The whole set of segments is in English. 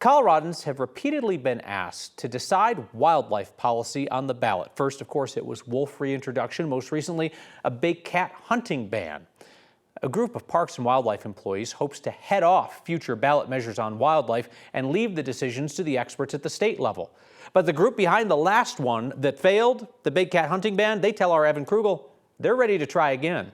Coloradans have repeatedly been asked to decide wildlife policy on the ballot. First, of course, it was wolf reintroduction. Most recently, a big cat hunting ban. A group of Parks and Wildlife employees hopes to head off future ballot measures on wildlife and leave the decisions to the experts at the state level. But the group behind the last one that failed, the big cat hunting ban, they tell our Evan Krugel they're ready to try again.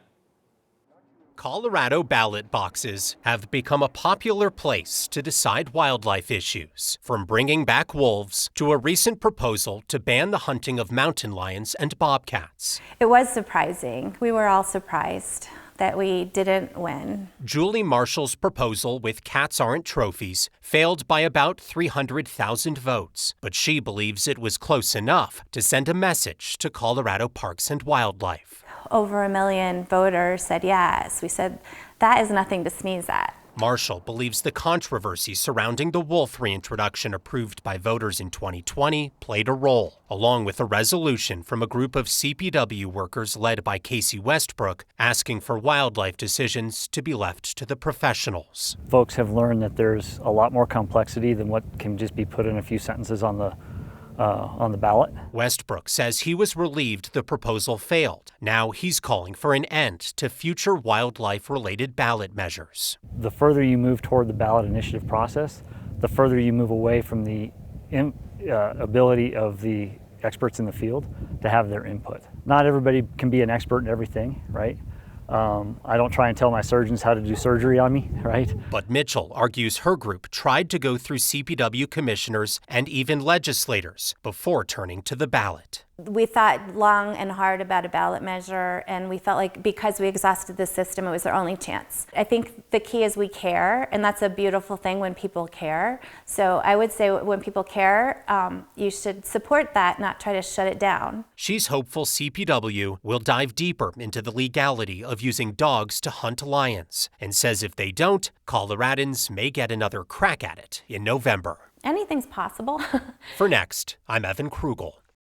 Colorado ballot boxes have become a popular place to decide wildlife issues, from bringing back wolves to a recent proposal to ban the hunting of mountain lions and bobcats. It was surprising. We were all surprised that we didn't win. Julie Marshall's proposal with Cats Aren't Trophies failed by about 300,000 votes, but she believes it was close enough to send a message to Colorado Parks and Wildlife. Over 1 million voters said yes. We said that is nothing to sneeze at. Marshall believes the controversy surrounding the wolf reintroduction approved by voters in 2020 played a role, along with a resolution from a group of CPW workers led by Casey Westbrook asking for wildlife decisions to be left to the professionals. Folks have learned that there's a lot more complexity than what can just be put in a few sentences on the ballot. Westbrook says he was relieved the proposal failed. Now he's calling for an end to future wildlife-related ballot measures. The further you move toward the ballot initiative process, the further you move away from the ability of the experts in the field to have their input. Not everybody can be an expert in everything, right? I don't try and tell my surgeons how to do surgery on me, right? But Mitchell argues her group tried to go through CPW commissioners and even legislators before turning to the ballot. We thought long and hard about a ballot measure, and we felt like because we exhausted the system, it was our only chance. I think the key is we care, and that's a beautiful thing when people care. So I would say when people care, you should support that, not try to shut it down. She's hopeful CPW will dive deeper into the legality of using dogs to hunt lions, and says if they don't, Coloradans may get another crack at it in November. Anything's possible. For Next, I'm Evan Krugel.